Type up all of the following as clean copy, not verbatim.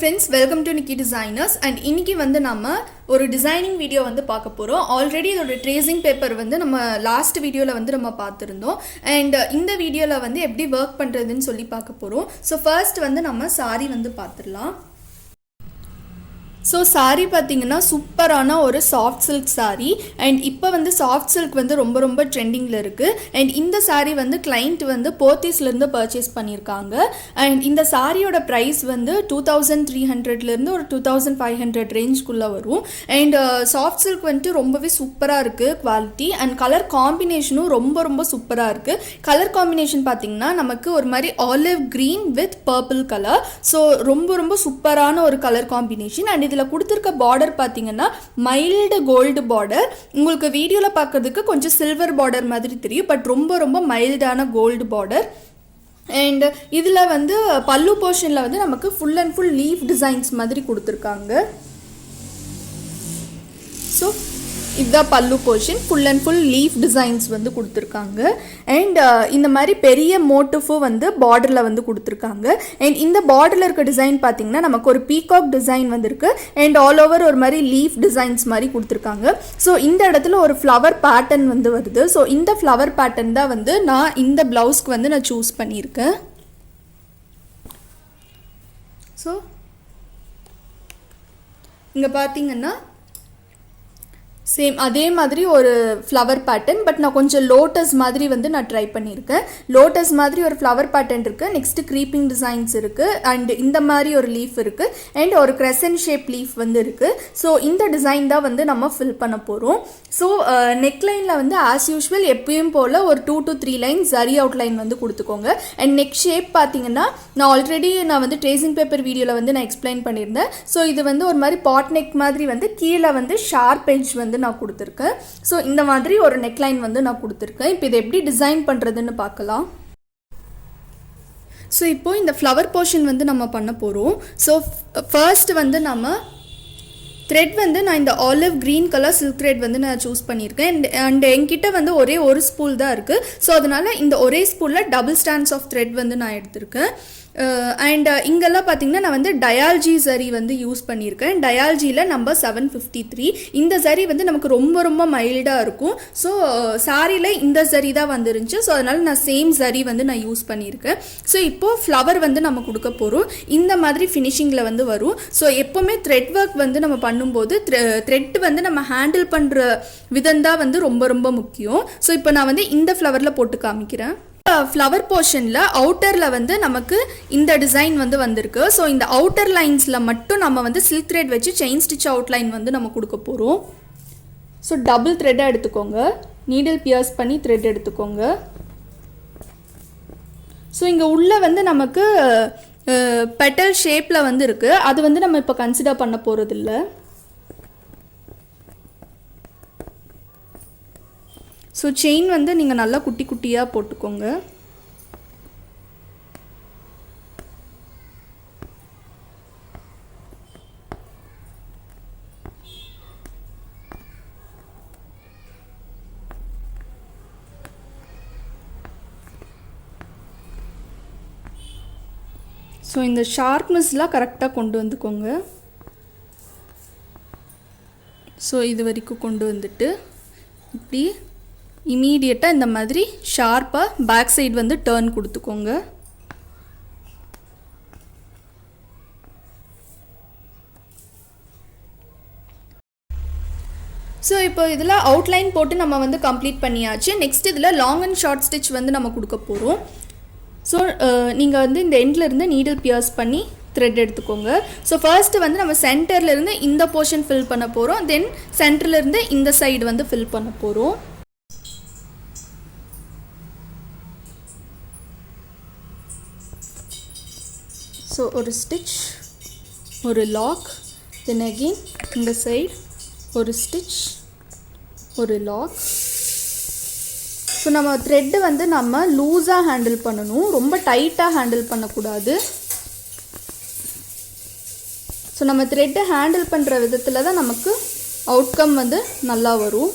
friends, welcome to nikidesigners and இன்னைக்கு வந்து நம்ம ஒரு டிசைனிங் வீடியோ வந்து பார்க்க போறோம். ஆல்ரெடி இதோட ட்ரேசிங் பேப்பர் வந்து நம்ம லாஸ்ட் வீடியோல வந்து நம்ம பார்த்திருந்தோம். அண்ட் இந்த வீடியோல வந்து எப்படி வர்க் பண்றதுன்னு சொல்லி பார்க்க போறோம். ஸோ ஃபர்ஸ்ட் வந்து நம்ம சாரி வந்து பார்த்துடலாம். ஸோ சாரீ பார்த்திங்கன்னா சூப்பரான ஒரு சாஃப்ட் சில்க் சாரீ. அண்ட் இப்போ வந்து சாஃப்ட் சில்க் வந்து ரொம்ப ட்ரெண்டிங்கில் இருக்குது. அண்ட் இந்த சாரீ வந்து கிளைண்ட் வந்து போத்தீஸ்லேருந்து பர்ச்சேஸ் பண்ணியிருக்காங்க. அண்ட் இந்த சாரியோட ப்ரைஸ் வந்து 2300லேருந்து ஒரு 2500 ரேஞ்சுக்குள்ளே வரும். அண்ட் சாஃப்ட் சில்க் வந்துட்டு ரொம்பவே சூப்பராக இருக்குது குவாலிட்டி. அண்ட் கலர் காம்பினேஷனும் ரொம்ப சூப்பராக இருக்குது. கலர் காம்பினேஷன் பார்த்திங்கன்னா நமக்கு ஒரு மாதிரி olive green with purple colour. So ரொம்ப சூப்பரான ஒரு கலர் காம்பினேஷன். அண்ட் இதில் கொடுத்துருக்க பார்டர் பார்த்தீங்கன்னா மைல்டு கோல்டு பார்டர். உங்களுக்கு வீடியோவில் பார்க்கறதுக்கு கொஞ்சம் சில்வர் பார்டர் மாதிரி தெரியும், பட் ரொம்ப மைல்டான கோல்டு பார்டர். அண்ட் இதில் வந்து பல்லு போர்ஷனில் வந்து நமக்கு full and full leaf designs மாதிரி கொடுத்துருக்காங்க. ஸோ இதுதான் பல்லு portion. Full and full leaf designs வந்து கொடுத்துருக்காங்க. அண்ட் இந்த மாதிரி பெரிய மோட்டிஃபும் வந்து பார்டரில் வந்து கொடுத்துருக்காங்க. அண்ட் இந்த பார்டரில் இருக்க டிசைன் பார்த்திங்கன்னா நமக்கு ஒரு பீகாக் டிசைன் வந்துருக்கு. அண்ட் ஆல் ஓவர் ஒரு மாதிரி லீஃப் டிசைன்ஸ் மாதிரி கொடுத்துருக்காங்க. ஸோ இந்த இடத்துல ஒரு ஃப்ளவர் பேட்டர்ன் வந்து வருது. ஸோ இந்த ஃப்ளவர் பேட்டர்ன் தான் வந்து நான் இந்த ப்ளவுஸ்க்கு வந்து நான் சூஸ் பண்ணியிருக்கேன். ஸோ இங்கே பார்த்தீங்கன்னா சேம் அதே மாதிரி ஒரு ஃப்ளவர் பேட்டர்ன், பட் நான் கொஞ்சம் லோட்டஸ் மாதிரி வந்து நான் ட்ரை பண்ணியிருக்கேன். லோட்டஸ் மாதிரி ஒரு ஃப்ளவர் பேட்டர்ன் இருக்குது. நெக்ஸ்ட்டு க்ரீப்பிங் டிசைன்ஸ் இருக்குது. அண்ட் இந்த மாதிரி ஒரு லீஃப் இருக்குது. அண்ட் ஒரு கிரெசன்ட் ஷேப் லீஃப் வந்து இருக்குது. ஸோ இந்த டிசைன் தான் வந்து நம்ம ஃபில் பண்ண போகிறோம். ஸோ நெக்லைனில் வந்து ஆஸ் யூஷுவல் எப்பயும் போல் ஒரு 2 to 3 லைன் ஜரி அவுட்லைன் வந்து கொடுத்துக்கோங்க. அண்ட் நெக் ஷேப் பார்த்தீங்கன்னா நான் வந்து ட்ரேசிங் பேப்பர் வீடியோவில் வந்து நான் எக்ஸ்பிளைன் பண்ணியிருந்தேன். ஸோ இது வந்து ஒரு மாதிரி பாட் நெக் மாதிரி வந்து கீழே வந்து ஷார்ப் எட்ஜ் வந்து நான் கொடுத்துருக்கேன். ஸோ இந்த மாதிரி ஒரு நெக்லைன் வந்து நான் கொடுத்துருக்கேன். இப்போ இதை எப்படி டிசைன் பண்ணுறதுன்னு பார்க்கலாம். ஸோ இப்போது இந்த ஃப்ளவர் போர்ஷன் வந்து நம்ம பண்ண போகிறோம். ஸோ ஃபர்ஸ்ட் வந்து நம்ம த்ரெட் வந்து நான் இந்த olive green colour silk thread வந்து நான் சூஸ் பண்ணியிருக்கேன். அண்ட் என்கிட்ட வந்து ஒரே ஒரு ஸ்பூல் தான் இருக்குது. ஸோ அதனால் இந்த ஒரே ஸ்பூலில் டபுள் ஸ்டாண்ட்ஸ் ஆஃப் த்ரெட் வந்து நான் எடுத்திருக்கேன். அண்ட் இங்கெல்லாம் பார்த்தீங்கன்னா நான் வந்து டயால்ஜி சரி வந்து யூஸ் பண்ணியிருக்கேன். டயால்ஜியில் நம்பர் 753. இந்த சரி வந்து நமக்கு ரொம்ப மைல்டாக இருக்கும். ஸோ சாரியில் இந்த சரி தான் வந்துருந்துச்சு. ஸோ அதனால் நான் சேம் சரி வந்து நான் யூஸ் பண்ணியிருக்கேன். ஸோ இப்போது ஃப்ளவர் வந்து நம்ம கொடுக்க போகிறோம். இந்த மாதிரி ஃபினிஷிங்கில் வந்து வரும். ஸோ எப்போவுமே த்ரெட் ஒர்க் வந்து நம்ம பண்ணும்போது த்ரெட் வந்து நம்ம ஹேண்டில் பண்ணுற விதம் தான் வந்து ரொம்ப முக்கியம். ஸோ இப்போ நான் வந்து இந்த ஃப்ளவரில் போட்டு காமிக்கிறேன். ஃப்ளவர் போர்ஷனில் அவுட்டரில் வந்து நமக்கு இந்த டிசைன் வந்து வந்திருக்கு. ஸோ இந்த அவுட்டர் லைன்ஸில் மட்டும் நம்ம வந்து சில்க் த்ரெட் வச்சு செயின் ஸ்டிச் அவுட்லைன் வந்து நம்ம கொடுக்க போகிறோம். ஸோ டபுள் த்ரெட்டாக எடுத்துக்கோங்க. நீடில் பியர்ஸ் பண்ணி த்ரெட் எடுத்துக்கோங்க. ஸோ இங்கே உள்ளே வந்து நமக்கு பெட்டல் ஷேப்பில் வந்து இருக்குது. அது வந்து நம்ம இப்போ கன்சிடர் பண்ண போகிறதில்ல. ஸோ செயின் வந்து நீங்கள் நல்லா குட்டியாக போட்டுக்கோங்க. ஸோ இந்த ஷார்ப்னஸ்லாம் கரெக்டாக கொண்டு வந்துக்கோங்க. ஸோ இது வரைக்கும் கொண்டு வந்துட்டு இப்படி இமீடியட்டாக இந்த மாதிரி ஷார்ப்பாக பேக் சைடு வந்து டர்ன் கொடுத்துக்கோங்க. ஸோ இப்போ இதில் அவுட்லைன் போட்டு நம்ம வந்து கம்ப்ளீட் பண்ணியாச்சு. நெக்ஸ்ட் இதில் லாங் அண்ட் ஷார்ட் ஸ்டிச் வந்து நம்ம கொடுக்க போகிறோம். ஸோ நீங்கள் வந்து இந்த எண்டில் இருந்து நீடில் பியர்ஸ் பண்ணி த்ரெட் எடுத்துக்கோங்க. ஸோ ஃபர்ஸ்ட்டு வந்து நம்ம சென்டர்லேருந்து இந்த போர்ஷன் ஃபில் பண்ண போகிறோம். தென் சென்டர்லேருந்து இந்த சைடு வந்து ஃபில் பண்ண போகிறோம். ஸோ ஒரு ஸ்டிச், ஒரு லாக், தென் அகெயின் இந்த சைடு ஒரு ஸ்டிச், ஒரு லாக். ஸோ நம்ம த்ரெட்டு வந்து நம்ம லூஸாக ஹேண்டில் பண்ணணும், ரொம்ப டைட்டாக ஹேண்டில் பண்ணக்கூடாது. ஸோ நம்ம த்ரெட்டை ஹேண்டில் பண்ணுற விதத்தில் தான் நமக்கு அவுட்கம் வந்து நல்லா வரும்.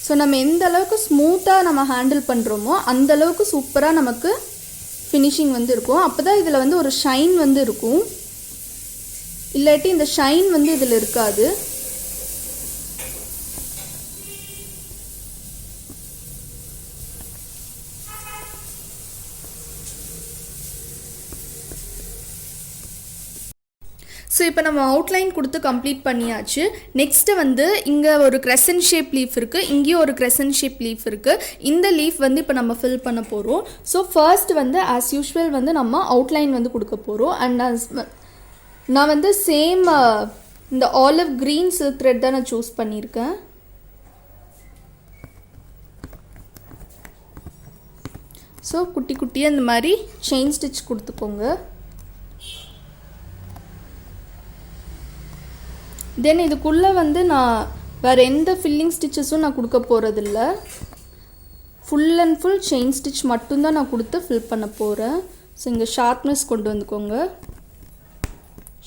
ஸோ நம்ம எந்த அளவுக்கு ஸ்மூத்தாக நம்ம ஹேண்டில் பண்ணுறோமோ அந்த அளவுக்கு சூப்பராக நமக்கு ஃபினிஷிங் வந்து இருக்கும். அப்போ தான் இதில் வந்து ஒரு ஷைன் வந்து இருக்கும், இல்லாட்டி இந்த ஷைன் வந்து இதில் இருக்காது. ஸோ இப்போ நம்ம அவுட்லைன் கொடுத்து கம்ப்ளீட் பண்ணியாச்சு. நெக்ஸ்ட்டு வந்து இங்கே ஒரு கிரெசன்ட் ஷேப் லீஃப் இருக்குது, இங்கேயும் ஒரு கிரெசன்ட் ஷேப் லீஃப் இருக்குது. இந்த லீஃப் வந்து இப்போ நம்ம ஃபில் பண்ண போகிறோம். ஸோ ஃபர்ஸ்ட் வந்து ஆஸ் யூஷுவல் வந்து நம்ம அவுட்லைன் வந்து கொடுக்க போகிறோம். அண்ட் நான் வந்து சேம் இந்த ஆலிவ் க்ரீன் சில்க் த்ரெட் தான் நான் சூஸ் பண்ணியிருக்கேன். ஸோ குட்டி குட்டியாக இந்த மாதிரி செயின் ஸ்டிச் கொடுத்துக்கோங்க. தென் இதுக்குள்ளே வந்து நான் வேறு எந்த ஃபில்லிங் ஸ்டிச்சஸும் நான் கொடுக்க போகிறதில்ல. Full and full chain stitch மட்டும்தான் நான் கொடுத்து ஃபில் பண்ண போகிறேன். ஸோ இங்கே ஷார்ப்னஸ் கொண்டு வந்துக்கோங்க.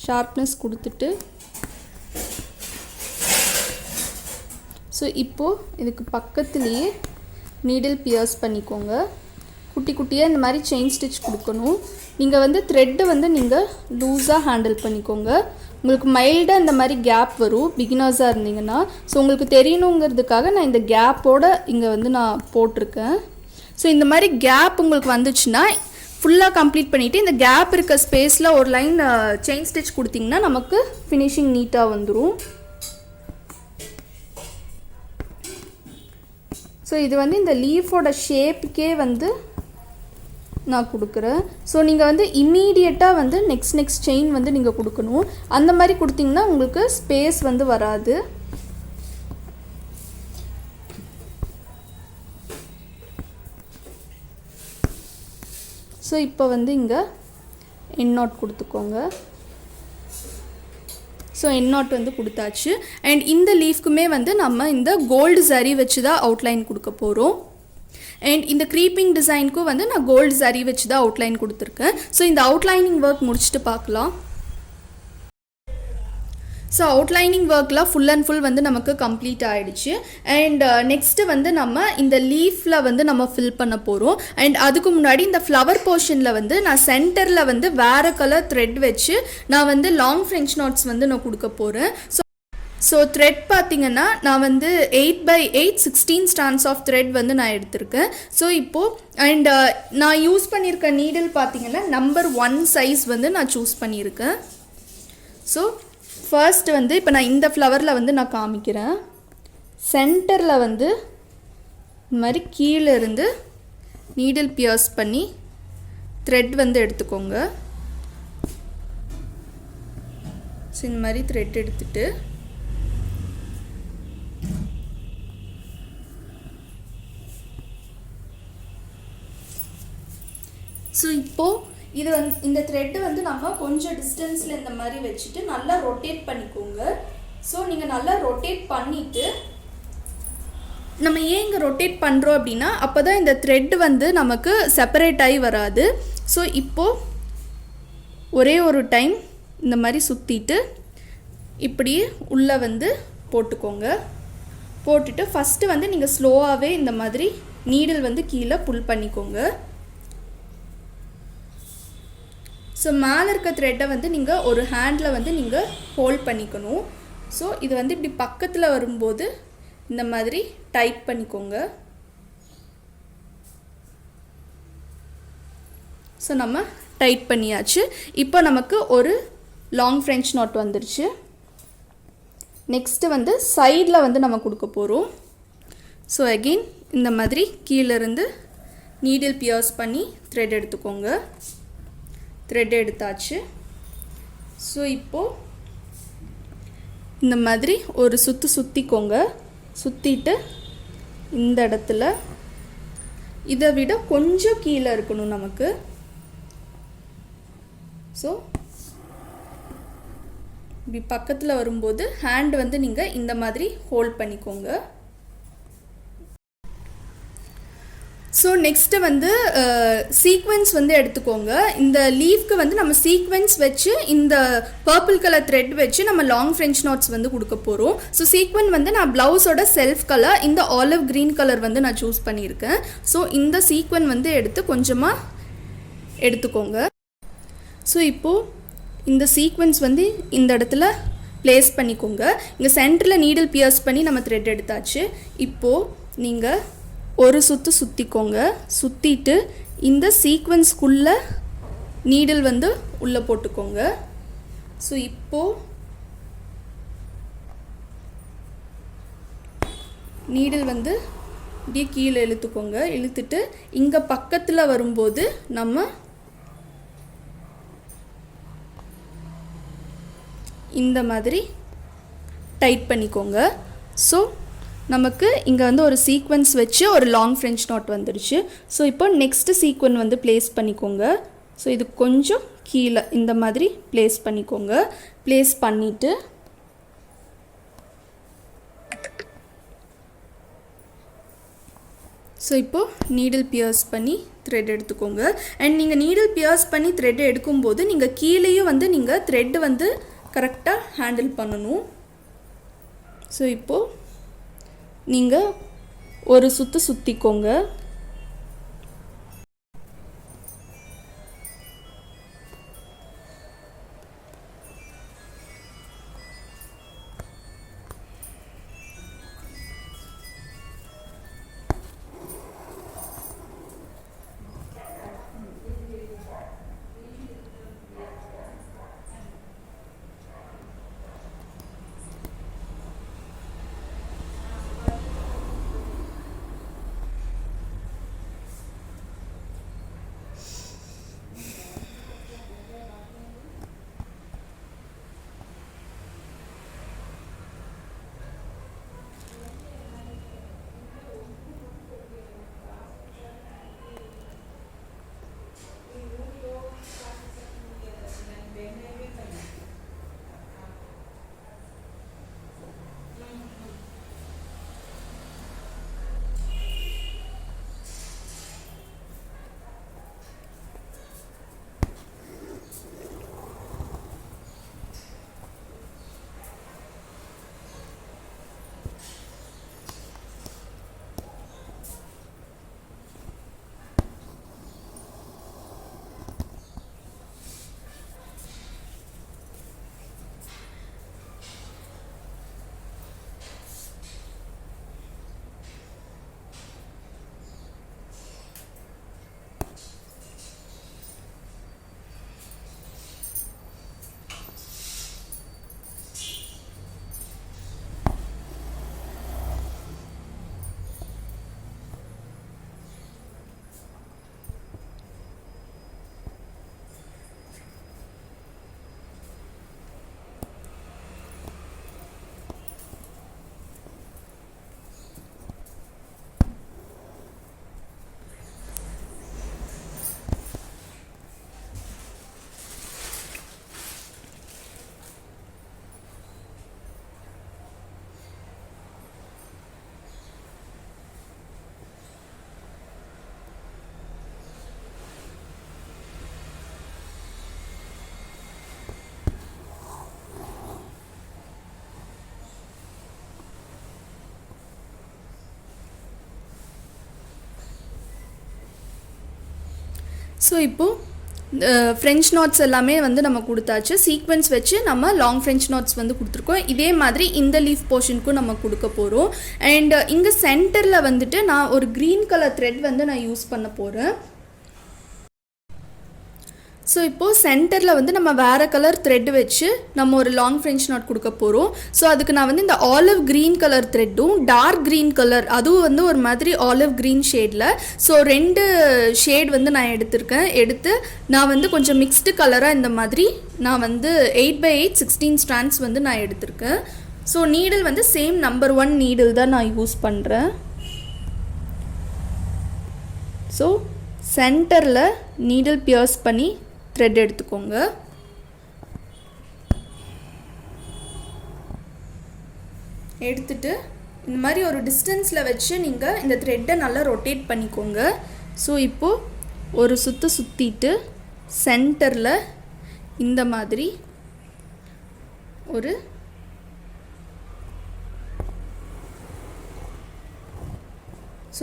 ஷார்ப்னஸ் கொடுத்துட்டு ஸோ இப்போது இதுக்கு பக்கத்துலேயே நீடில் பியர்ஸ் பண்ணிக்கோங்க. குட்டி குட்டியாக இந்த மாதிரி செயின் ஸ்டிச் கொடுக்கணும். நீங்கள் வந்து த்ரெட்டு வந்து நீங்கள் லூஸாக ஹேண்டில் பண்ணிக்கோங்க. உங்களுக்கு மைல்டாக இந்த மாதிரி கேப் வரும் பிகினர்ஸாக இருந்தீங்கன்னா. ஸோ உங்களுக்கு தெரியணுங்கிறதுக்காக நான் இந்த கேப்போடு இங்கே வந்து நான் போட்டிருக்கேன். ஸோ இந்த மாதிரி கேப் உங்களுக்கு வந்துச்சுன்னா ஃபுல்லாக கம்ப்ளீட் பண்ணிவிட்டு இந்த கேப் இருக்க ஸ்பேஸில் ஒரு லைன் செயின் ஸ்டிச் கொடுத்திங்கன்னா நமக்கு ஃபினிஷிங் நீட்டாக வந்துடும். ஸோ இது வந்து இந்த லீஃபோட ஷேப்புக்கே வந்து நான் கொடுக்குறேன். ஸோ நீங்கள் வந்து இம்மீடியட்டாக வந்து நெக்ஸ்ட் செயின் வந்து நீங்கள் கொடுக்கணும். அந்த மாதிரி கொடுத்தீங்கன்னா உங்களுக்கு ஸ்பேஸ் வந்து வராது. ஸோ இப்போ வந்து இங்கே எண்ட் நாட் கொடுத்துக்கோங்க. ஸோ எண்ட் நாட் வந்து கொடுத்தாச்சு. அண்ட் இந்த லீஃப்க்குமே வந்து நம்ம இந்த கோல்டு சரி வச்சு தான் அவுட்லைன் கொடுக்க போகிறோம். அண்ட் இந்த க்ரீப்பிங் டிசைனுக்கும் வந்து நான் கோல்டு சரி வச்சு தான் அவுட்லைன் கொடுத்துருக்கேன். ஸோ இந்த அவுட்லைனிங் ஒர்க் முடிச்சுட்டு பார்க்கலாம். ஸோ அவுட்லைனிங் ஒர்க்லாம் ஃபுல் அண்ட் ஃபுல் வந்து நமக்கு கம்ப்ளீட் ஆகிடுச்சு. அண்ட் நெக்ஸ்ட்டு வந்து நம்ம இந்த லீஃபில் வந்து நம்ம ஃபில் பண்ண போகிறோம். அண்ட் அதுக்கு முன்னாடி இந்த ஃப்ளவர் போர்ஷனில் வந்து நான் சென்டரில் வந்து வேறு கலர் த்ரெட் வச்சு நான் வந்து லாங் ஃப்ரெஞ்ச் நாட்ஸ் வந்து நான் கொடுக்க போகிறேன். ஸோ த்ரெட் பார்த்திங்கன்னா நான் வந்து 8x8 16 ஸ்டாண்ட்ஸ் ஆஃப் த்ரெட் வந்து நான் எடுத்திருக்கேன். ஸோ இப்போது அண்ட் நான் யூஸ் பண்ணியிருக்க நீடில் பார்த்திங்கன்னா நம்பர் 1 சைஸ் வந்து நான் சூஸ் பண்ணியிருக்கேன். ஸோ ஃபர்ஸ்ட் வந்து இப்போ நான் இந்த ஃப்ளவரில் வந்து நான் காமிக்கிறேன். சென்டரில் வந்து இந்த மாதிரி கீழே இருந்து நீடில் பியர்ஸ் பண்ணி த்ரெட் வந்து எடுத்துக்கோங்க. ஸோ இந்த மாதிரி த்ரெட் எடுத்துகிட்டு ஸோ இப்போது இது வந்து இந்த த்ரெட்டு வந்து நம்ம கொஞ்சம் டிஸ்டன்ஸில் இந்த மாதிரி வச்சுட்டு நல்லா ரொட்டேட் பண்ணிக்கோங்க. ஸோ நீங்கள் நல்லா ரொட்டேட் பண்ணிவிட்டு நம்ம ஏன் இங்கே ரொட்டேட் பண்ணுறோம் அப்படின்னா அப்போ தான் இந்த த்ரெட் வந்து நமக்கு செப்பரேட் ஆகி வராது. ஸோ இப்போது ஒரே ஒரு டைம் இந்த மாதிரி சுற்றிட்டு இப்படியே உள்ளே வந்து போட்டுக்கோங்க. போட்டுட்டு ஃபஸ்ட்டு வந்து நீங்கள் ஸ்லோவாகவே இந்த மாதிரி நீடில் வந்து கீழே புல் பண்ணிக்கோங்க. ஸோ மேலே இருக்க த்ரெட்டை வந்து நீங்கள் ஒரு ஹேண்டில் வந்து நீங்கள் ஹோல்ட் பண்ணிக்கணும். ஸோ இது வந்து இப்படி பக்கத்தில் வரும்போது இந்த மாதிரி டைட் பண்ணிக்கோங்க. ஸோ நம்ம டைட் பண்ணியாச்சு. இப்போ நமக்கு ஒரு லாங் ஃப்ரெஞ்ச் நாட் வந்துருச்சு. நெக்ஸ்ட்டு வந்து சைடில் வந்து நம்ம கொடுக்க போகிறோம். ஸோ அகெயின் இந்த மாதிரி கீழேருந்து நீடில் பியர்ஸ் பண்ணி த்ரெட் எடுத்துக்கோங்க. த்ரெட் எடுத்தாச்சு. ஸோ இப்போது இந்த மாதிரி ஒரு சுற்றிக்கோங்க. சுற்றிட்டு இந்த இடத்துல இதை விட கொஞ்சம் கீழே இருக்கணும் நமக்கு. ஸோ இப்படி பக்கத்தில் வரும்போது ஹேண்ட் வந்து நீங்கள் இந்த மாதிரி ஹோல்ட் பண்ணிக்கோங்க. ஸோ நெக்ஸ்ட்டு வந்து சீக்வென்ஸ் வந்து எடுத்துக்கோங்க. இந்த லீஃப்க்கு வந்து நம்ம சீக்வென்ஸ் வச்சு இந்த பர்பிள் கலர் த்ரெட் வச்சு நம்ம லாங் ஃப்ரெஞ்ச் நாட்ஸ் வந்து கொடுக்க போகிறோம். ஸோ சீக்வென் வந்து நான் ப்ளவுஸோட செல்ஃப் கலர் இந்த ஆலிவ் க்ரீன் கலர் வந்து நான் சூஸ் பண்ணியிருக்கேன். ஸோ இந்த சீக்வென் வந்து எடுத்து கொஞ்சமாக எடுத்துக்கோங்க. ஸோ இப்போது இந்த சீக்வென்ஸ் வந்து இந்த இடத்துல ப்ளேஸ் பண்ணிக்கோங்க. இங்கே சென்டரில் நீடில் பியர்ஸ் பண்ணி நம்ம த்ரெட் எடுத்தாச்சு. இப்போது நீங்கள் ஒரு சுற்று சுற்றிக்கோங்க. சுற்றிட்டு இந்த சீக்வென்ஸ்க்குள்ளே நீடில் வந்து உள்ளே போட்டுக்கோங்க. ஸோ இப்போது நீடில் வந்து இப்படியே கீழே இழுத்துக்கோங்க. இழுத்துட்டு இங்கே பக்கத்தில் வரும்போது நம்ம இந்த மாதிரி டைட் பண்ணிக்கோங்க. ஸோ நமக்கு இங்கே வந்து ஒரு சீக்வென்ஸ் வச்சு ஒரு லாங் ஃப்ரெஞ்ச் நாட் வந்துடுச்சு. ஸோ இப்போ நெக்ஸ்ட்டு சீக்வென் வந்து ப்ளேஸ் பண்ணிக்கோங்க. ஸோ இது கொஞ்சம் கீழே இந்த மாதிரி ப்ளேஸ் பண்ணிக்கோங்க. ப்ளேஸ் பண்ணிவிட்டு ஸோ இப்போது நீடில் பியர்ஸ் பண்ணி த்ரெட் எடுத்துக்கோங்க. அண்ட் நீங்கள் நீடில் பியர்ஸ் பண்ணி த்ரெட் எடுக்கும்போது நீங்கள் கீழேயும் வந்து நீங்கள் த்ரெட் வந்து கரெக்டாக ஹேண்டில் பண்ணணும். ஸோ இப்போது நீங்கள் ஒரு சுற்று சுற்றிக்கோங்க. ஸோ இப்போது ஃப்ரெஞ்ச் நாட்ஸ் எல்லாமே வந்து நம்ம கொடுத்தாச்சு. சீக்வென்ஸ் வச்சு நம்ம லாங் ஃப்ரெஞ்ச் நாட்ஸ் வந்து கொடுத்துருக்கோம். இதே மாதிரி இந்த லீஃப் போர்ஷனுக்கும் நம்ம கொடுக்க போகிறோம். அண்ட் இங்கே சென்டரில் வந்துட்டு நான் ஒரு க்ரீன் கலர் த்ரெட் வந்து நான் யூஸ் பண்ண போகிறேன். ஸோ இப்போது சென்டரில் வந்து நம்ம வேறு கலர் த்ரெட் வச்சு நம்ம ஒரு லாங் ஃப்ரெஞ்ச் நாட் கொடுக்க போகிறோம். ஸோ அதுக்கு நான் வந்து இந்த ஆலிவ் க்ரீன் கலர் த்ரெட்டும் டார்க் க்ரீன் கலர் அதுவும் வந்து ஒரு மாதிரி ஆலிவ் க்ரீன் ஷேடில் ஸோ 2 ஷேட் வந்து நான் எடுத்து நான் வந்து கொஞ்சம் மிக்ஸ்டு கலராக இந்த மாதிரி நான் வந்து 8x8 16 ஸ்ட்ராண்ட்ஸ் வந்து நான் எடுத்திருக்கேன். ஸோ நீடில் வந்து சேம் நம்பர் 1 நீடில் தான் நான் யூஸ் பண்ணுறேன். ஸோ சென்டரில் நீடில் பியர்ஸ் பண்ணி த்ரெட் எடுத்துக்கோங்க. எடுத்துட்டு இந்த மாதிரி ஒரு டிஸ்டன்ஸில் வச்சு நீங்கள் இந்த த்ரெட்டை நல்லா ரொட்டேட் பண்ணிக்கோங்க. ஸோ இப்போது ஒரு சுற்றிட்டு சென்டரில் இந்த மாதிரி ஒரு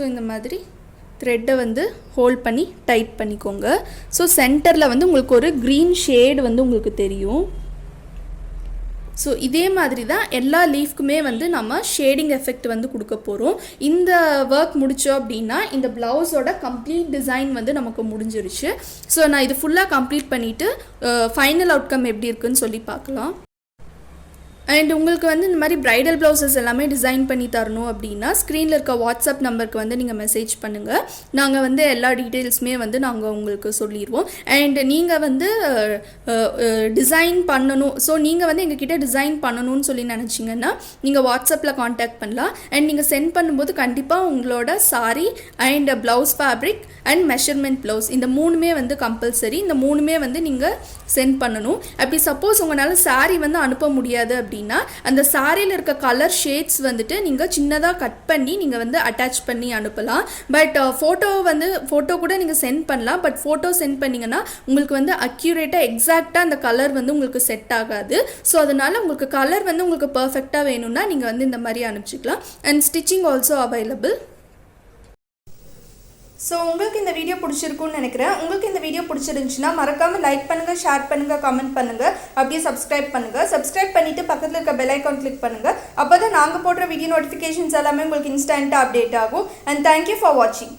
இந்த மாதிரி த்ரெட்டை வந்து ஹோல்ட் பண்ணி டைட் பண்ணிக்கோங்க. ஸோ சென்டரில் வந்து உங்களுக்கு ஒரு க்ரீன் ஷேடு வந்து உங்களுக்கு தெரியும். ஸோ இதே மாதிரி தான் எல்லா லீஃப்க்குமே வந்து நம்ம ஷேடிங் எஃபெக்ட் வந்து கொடுக்க போகிறோம். இந்த ஒர்க் முடித்தோம் அப்படின்னா இந்த ப்ளவுஸோட கம்ப்ளீட் டிசைன் வந்து நமக்கு முடிஞ்சிருச்சு. ஸோ நான் இது ஃபுல்லாக கம்ப்ளீட் பண்ணிவிட்டு ஃபைனல் அவுட்கம் எப்படி இருக்குன்னு சொல்லி பார்க்கலாம். அண்ட் உங்களுக்கு வந்து இந்த மாதிரி ப்ரைடல் ப்ளவுசஸ் எல்லாமே டிசைன் பண்ணி தரணும் அப்படின்னா ஸ்க்ரீனில் இருக்க வாட்ஸ்அப் நம்பருக்கு வந்து நீங்கள் மெசேஜ் பண்ணுங்கள். நாங்கள் வந்து எல்லா டீட்டெயில்ஸுமே வந்து நாங்கள் உங்களுக்கு சொல்லிடுவோம். அண்ட் நீங்கள் வந்து டிசைன் பண்ணணும், ஸோ நீங்கள் வந்து எங்ககிட்ட டிசைன் பண்ணணும்னு சொல்லி நினச்சிங்கன்னா நீங்கள் வாட்ஸ்அப்பில் காண்டாக்ட் பண்ணலாம். அண்ட் நீங்கள் சென்ட் பண்ணும்போது கண்டிப்பாக உங்களோட sorry and blouse fabric and measurement blouse இந்த மூணுமே வந்து கம்பல்சரி. இந்த மூணுமே வந்து நீங்கள் சென்ட் பண்ணணும். அப்படி சப்போஸ் உங்களால் சாரி வந்து அனுப்ப முடியாது அப்படின்னா அந்த சாரியில் இருக்க கலர் ஷேட்ஸ் வந்துட்டு நீங்கள் சின்னதாக கட் பண்ணி நீங்கள் வந்து அட்டாச் பண்ணி அனுப்பலாம். பட் ஃபோட்டோ கூட நீங்கள் சென்ட் பண்ணலாம். பட் ஃபோட்டோ சென்ட் பண்ணிங்கன்னா உங்களுக்கு வந்து அக்யூரேட்டாக எக்ஸாக்டாக அந்த கலர் வந்து உங்களுக்கு செட் ஆகாது. ஸோ அதனால் உங்களுக்கு கலர் வந்து உங்களுக்கு பர்ஃபெக்டாக வேணும்னா நீங்கள் வந்து இந்த மாதிரி அனுப்பிச்சிக்கலாம். And stitching also available. So உங்களுக்கு இந்த வீடியோ பிடிச்சிருக்குன்னு நினைக்கிறேன். உங்களுக்கு இந்த வீடியோ பிடிச்சிருந்துச்சுன்னா மறக்காமல் லைக் பண்ணுங்கள், ஷேர் பண்ணுங்கள், கமெண்ட் பண்ணுங்கள், அப்படியே சப்ஸ்கிரைப் பண்ணுங்கள். சப்ஸ்கிரைப் பண்ணிவிட்டு பக்கத்தில் இருக்க பெல் ஐக்கான் கிளிக் பண்ணுங்கள். அப்போ தான் நாங்கள் போடுற வீடியோ நோட்டிஃபிகேஷன்ஸ் எல்லாமே உங்களுக்கு இன்ஸ்டண்ட்டாக அப்டேட் ஆகும். அண்ட் தேங்க்யூ ஃபார் வாட்சிங்.